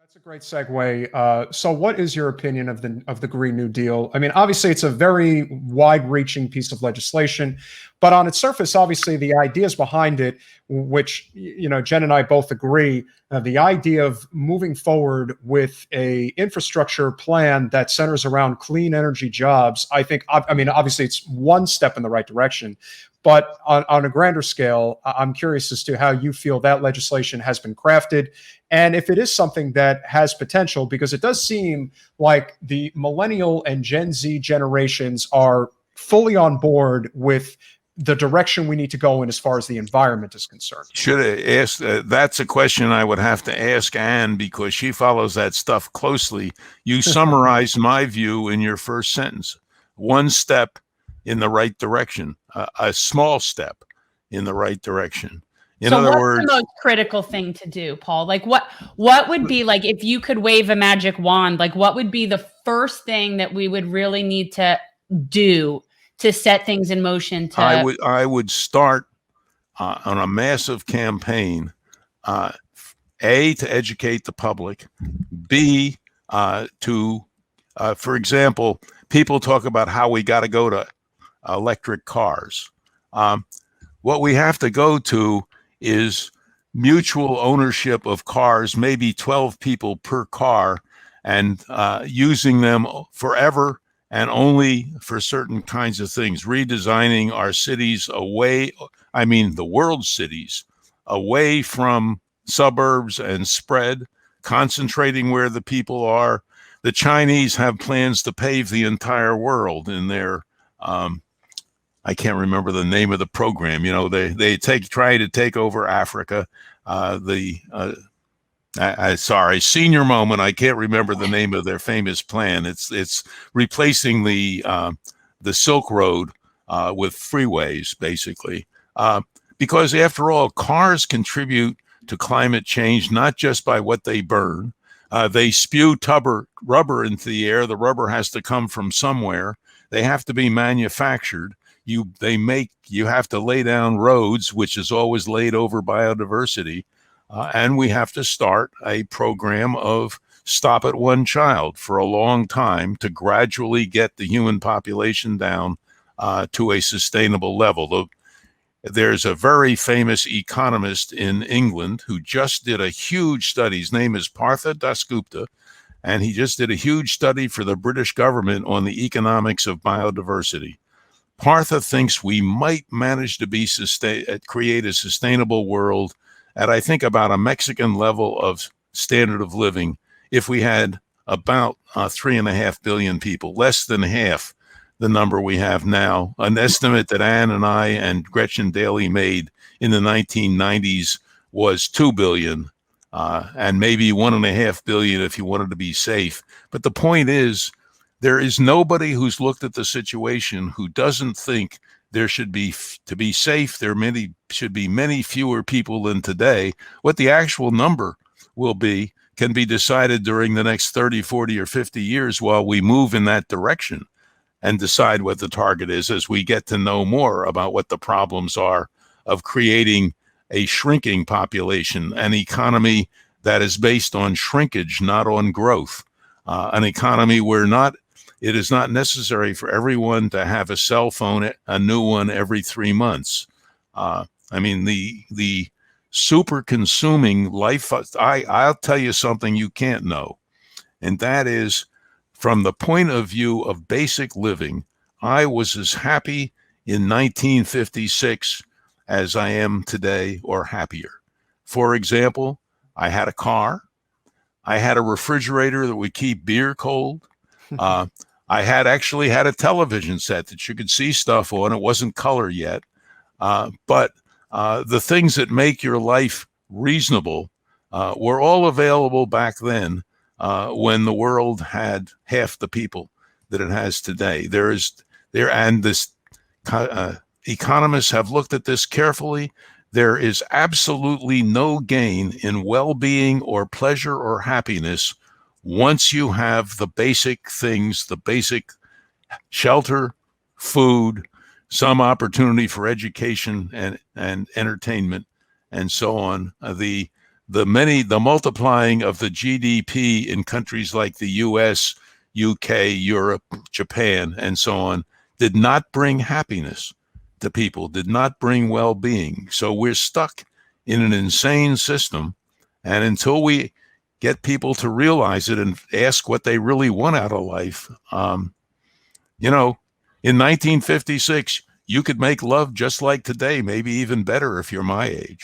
That's a great segue. So, what is your opinion of the Green New Deal? I mean, obviously, it's a very wide-reaching piece of legislation, but on its surface, obviously, the ideas behind it, which Jen and I both agree, the idea of moving forward with a infrastructure plan that centers around clean energy jobs, I think, I mean, obviously, it's one step in the right direction. But on a grander scale, I'm curious as to how you feel that legislation has been crafted and if it is something that has potential, because it does seem like the millennial and Gen Z generations are fully on board with the direction we need to go in as far as the environment is concerned. Should have asked, that's a question I would have to ask Anne because she follows that stuff closely. You summarized my view in your first sentence. One step in the right direction, a small step in the right direction. In so other what's words, the most critical thing to do, Paul? Like what would be, like, if you could wave a magic wand, like what would be the first thing that we would really need to do to set things in motion? I would start on a massive campaign, A, to educate the public, B, for example, people talk about how we got to go to electric cars. What we have to go to is mutual ownership of cars, maybe 12 people per car, and using them forever and only for certain kinds of things, redesigning our cities away, I mean the world's cities, away from suburbs and spread, concentrating where the people are. The Chinese have plans to pave the entire world in their I can't remember the name of the program. They try to take over Africa. Sorry, senior moment. I can't remember the name of their famous plan. It's replacing the Silk Road with freeways, basically, because after all, cars contribute to climate change not just by what they burn. They spew rubber into the air. The rubber has to come from somewhere. They have to be manufactured. You have to lay down roads, which is always laid over biodiversity. And we have to start a program of stop at one child for a long time to gradually get the human population down to a sustainable level. There's a very famous economist in England who just did a huge study. His name is Partha Dasgupta, and he just did a huge study for the British government on the economics of biodiversity. Partha thinks we might manage to create a sustainable world at, I think, about a Mexican level of standard of living if we had about 3.5 billion people, less than half the number we have now. An estimate that Anne and I and Gretchen Daly made in the 1990s was 2 billion, and maybe 1.5 billion if you wanted to be safe. But the point is, there is nobody who's looked at the situation who doesn't think there should be, to be safe, should be many fewer people than today. What the actual number will be can be decided during the next 30, 40, or 50 years while we move in that direction and decide what the target is as we get to know more about what the problems are of creating a shrinking population, an economy that is based on shrinkage, not on growth, an economy where it is not necessary for everyone to have a cell phone, a new one every 3 months. I mean, the super consuming life, I'll tell you something you can't know. And that is, from the point of view of basic living, I was as happy in 1956 as I am today, or happier. For example, I had a car. I had a refrigerator that would keep beer cold. I actually had a television set that you could see stuff on. It wasn't color yet. But the things that make your life reasonable were all available back then when the world had half the people that it has today. Economists have looked at this carefully. There is absolutely no gain in well-being or pleasure or happiness once you have the basic things, the basic shelter, food, some opportunity for education and entertainment, and so on. The the multiplying of the GDP in countries like the US, UK, Europe, Japan, and so on did not bring happiness to people, did not bring well-being. So we're stuck in an insane system. And until we get people to realize it and ask what they really want out of life, you know, in 1956, you could make love just like today, maybe even better if you're my age.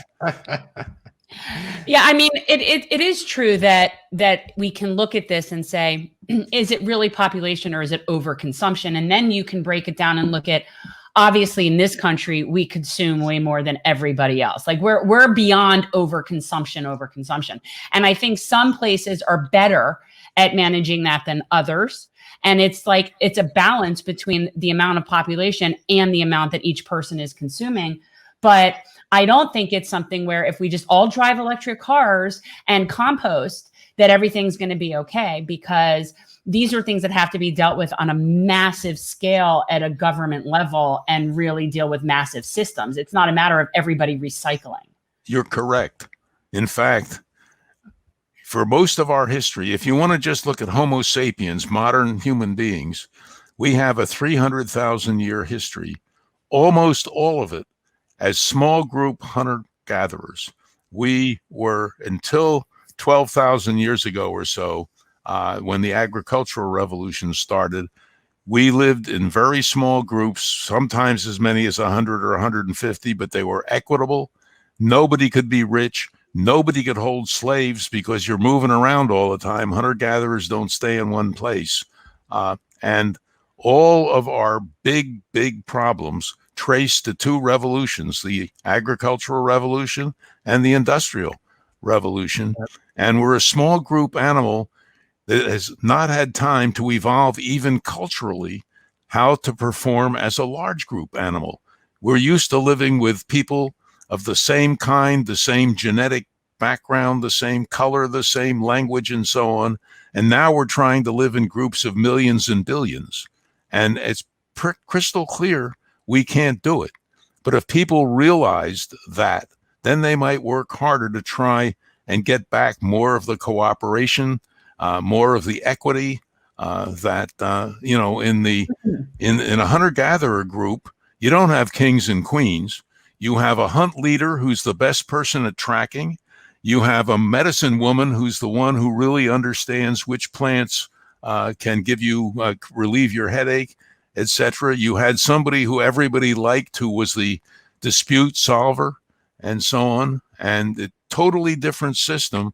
Yeah, I mean, it is true that we can look at this and say, is it really population or is it overconsumption? And then you can break it down and look at, obviously in this country, we consume way more than everybody else. Like we're beyond overconsumption. And I think some places are better at managing that than others. And it's like, it's a balance between the amount of population and the amount that each person is consuming. But I don't think it's something where if we just all drive electric cars and compost, that everything's going to be okay, because these are things that have to be dealt with on a massive scale at a government level and really deal with massive systems. It's not a matter of everybody recycling. You're correct. In fact, for most of our history, if you want to just look at Homo sapiens, modern human beings, we have a 300,000-year history, almost all of it as small group hunter-gatherers. We were, until 12,000 years ago or so, when the agricultural revolution started, we lived in very small groups, sometimes as many as 100 or 150, but they were equitable. Nobody could be rich. Nobody could hold slaves because you're moving around all the time. Hunter-gatherers don't stay in one place. And all of our big problems traced to two revolutions, the agricultural revolution and the industrial revolution. And we're a small group animal that has not had time to evolve even culturally how to perform as a large group animal. We're used to living with people of the same kind, the same genetic background, the same color, the same language, and so on. And now we're trying to live in groups of millions and billions. And it's crystal clear we can't do it. But if people realized that, then they might work harder to try and get back more of the cooperation, more of the equity that, in a hunter-gatherer group, you don't have kings and queens. You have a hunt leader who's the best person at tracking. You have a medicine woman who's the one who really understands which plants can give you, relieve your headache, etc. You had somebody who everybody liked who was the dispute solver and so on. And a totally different system,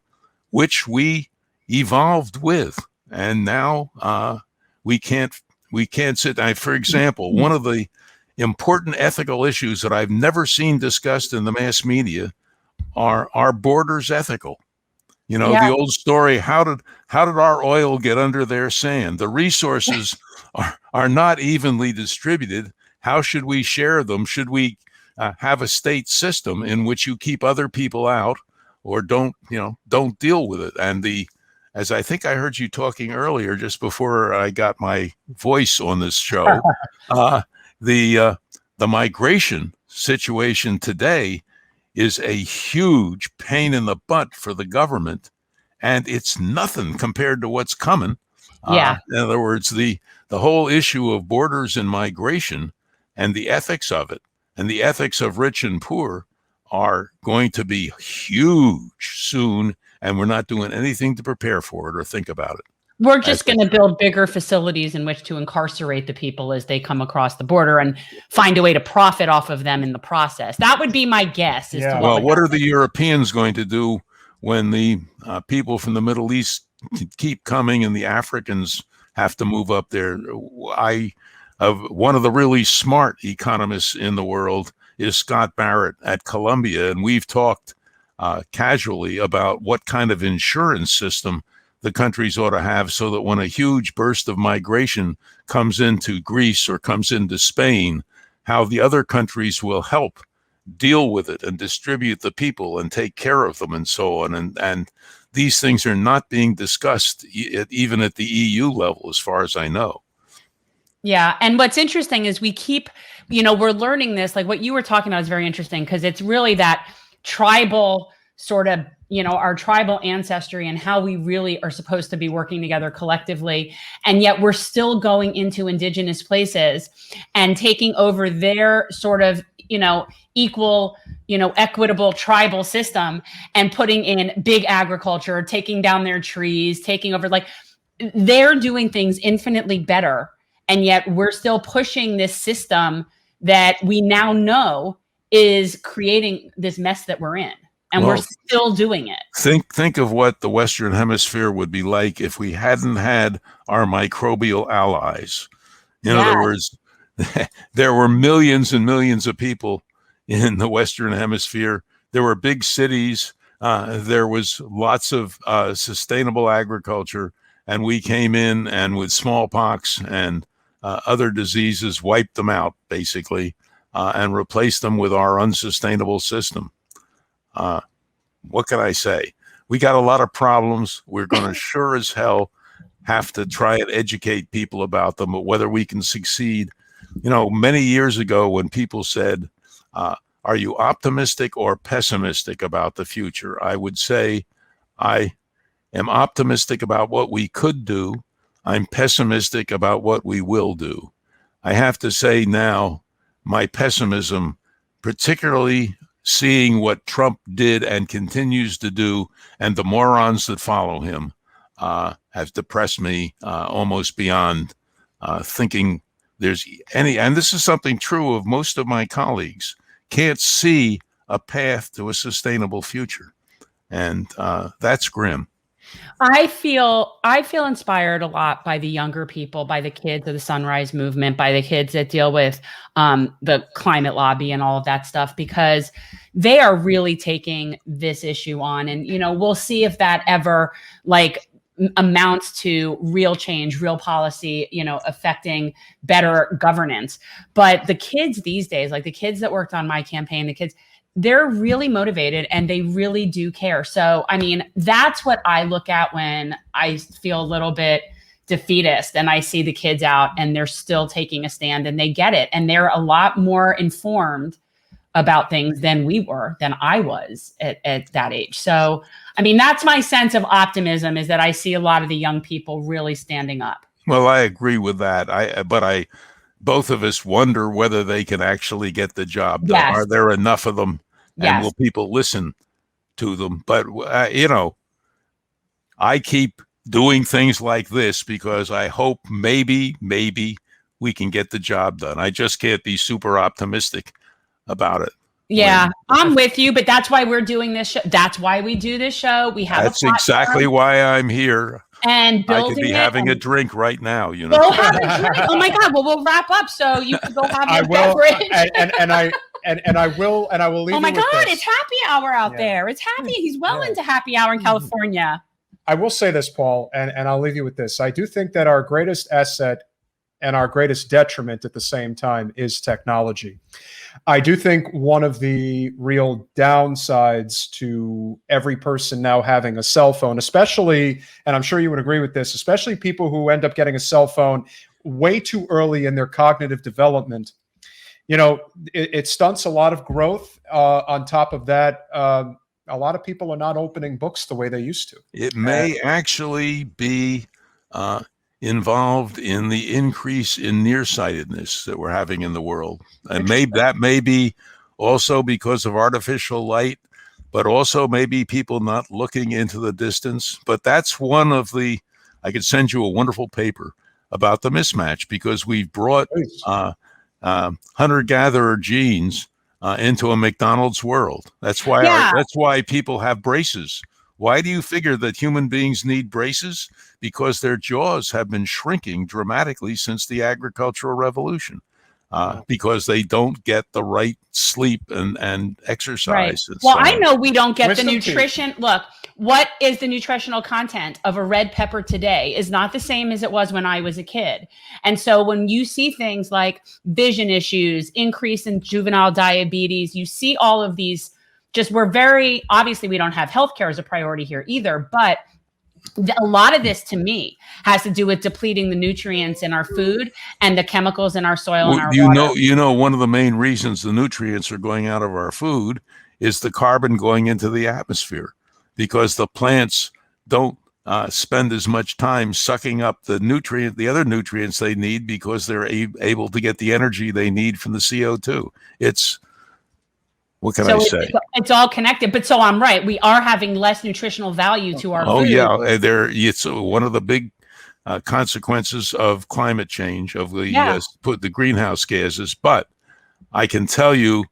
which we evolved with. And now we can't sit. For example, one of the important ethical issues that I've never seen discussed in the mass media are borders ethical. The old story, how did our oil get under their sand? The resources are not evenly distributed. How should we share them? Should we have a state system in which you keep other people out or don't deal with it? And as I think I heard you talking earlier, just before I got my voice on this show, the migration situation today is a huge pain in the butt for the government, and it's nothing compared to what's coming. In other words, the whole issue of borders and migration and the ethics of it and the ethics of rich and poor are going to be huge soon, and we're not doing anything to prepare for it or think about it. We're just going to build bigger facilities in which to incarcerate the people as they come across the border and find a way to profit off of them in the process. That would be my guess. What are the Europeans going to do when the people from the Middle East keep coming and the Africans have to move up there? One of the really smart economists in the world is Scott Barrett at Columbia, and we've talked casually about what kind of insurance system the countries ought to have so that when a huge burst of migration comes into Greece or comes into Spain, how the other countries will help deal with it and distribute the people and take care of them and so on. And these things are not being discussed even at the EU level, as far as I know. Yeah. And what's interesting is we keep, we're learning this, like what you were talking about is very interesting because it's really that tribal sort of our tribal ancestry and how we really are supposed to be working together collectively. And yet we're still going into indigenous places and taking over their sort of, equal, equitable tribal system and putting in big agriculture, taking down their trees, taking over, like they're doing things infinitely better. And yet we're still pushing this system that we now know is creating this mess that we're in. And we're still doing it. Think of what the Western Hemisphere would be like if we hadn't had our microbial allies. In other words, there were millions and millions of people in the Western Hemisphere. There were big cities. There was lots of sustainable agriculture. And we came in and with smallpox and other diseases wiped them out, basically, and replaced them with our unsustainable system. What can I say? We got a lot of problems. We're going to sure as hell have to try and educate people about them, but whether we can succeed. Many years ago when people said, are you optimistic or pessimistic about the future? I would say I am optimistic about what we could do. I'm pessimistic about what we will do. I have to say now, my pessimism, particularly seeing what Trump did and continues to do, and the morons that follow him, has depressed me almost beyond thinking there's any, and this is something true of most of my colleagues, can't see a path to a sustainable future. And that's grim. I feel inspired a lot by the younger people, by the kids of the Sunrise Movement, by the kids that deal with the climate lobby and all of that stuff, because they are really taking this issue on. And, we'll see if that ever amounts to real change, real policy, affecting better governance. But the kids these days, like the kids that worked on my campaign, they're really motivated and they really do care. So, that's what I look at when I feel a little bit defeatist and I see the kids out and they're still taking a stand and they get it. And they're a lot more informed about things than I was at that age. So, that's my sense of optimism, is that I see a lot of the young people really standing up. Well, I agree with that. But both of us wonder whether they can actually get the job done. Yes. Are there enough of them? Yes. And will people listen to them? But, I keep doing things like this because I hope maybe we can get the job done. I just can't be super optimistic about it. Yeah, I'm with you, but that's why we're doing this show. That's why we do this show. We have That's exactly why I'm here. And I could be having a drink right now, Go have a drink. Oh my God. Well, we'll wrap up so you can go have a beverage. And I will leave. Oh my God, this. It's happy hour out there. It's happy. He's well into happy hour in California. I will say this, Paul, and I'll leave you with this. I do think that our greatest asset and our greatest detriment at the same time is technology. I do think one of the real downsides to every person now having a cell phone, especially, and I'm sure you would agree with this, especially people who end up getting a cell phone way too early in their cognitive development, it stunts a lot of growth. On top of that, a lot of people are not opening books the way they used to. It may actually be involved in the increase in nearsightedness that we're having in the world. And that may be also because of artificial light, but also maybe people not looking into the distance. But that's one of I could send you a wonderful paper about the mismatch, because we've brought hunter-gatherer genes into a McDonald's world. That's why people have braces. Why do you figure that human beings need braces? Because their jaws have been shrinking dramatically since the agricultural revolution, because they don't get the right sleep and exercise. Right. And well, so I know we don't get the Wisdom nutrition. Look, what is the nutritional content of a red pepper today is not the same as it was when I was a kid. And so when you see things like vision issues, increase in juvenile diabetes, you see all of these. Obviously we don't have healthcare as a priority here either, but a lot of this to me has to do with depleting the nutrients in our food and the chemicals in our soil and our water. One of the main reasons the nutrients are going out of our food is the carbon going into the atmosphere. because the plants don't spend as much time sucking up the other nutrients they need, because they're able to get the energy they need from the CO2. What can I say? It's all connected. But so I'm right. We are having less nutritional value to our food. Oh yeah, it's one of the big consequences of climate change, of the greenhouse gases. But I can tell you,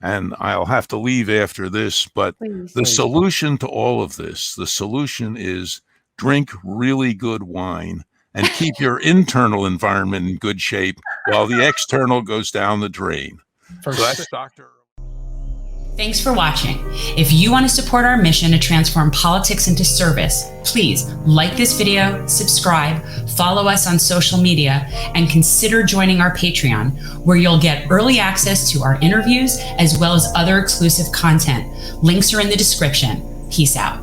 and I'll have to leave after this, but the solution to all of this, the solution is drink really good wine and keep your internal environment in good shape while the external goes down the drain. So that's Dr. Thanks for watching. If you want to support our mission to transform politics into service, please like this video, subscribe, follow us on social media, and consider joining our Patreon, where you'll get early access to our interviews as well as other exclusive content. Links are in the description. Peace out.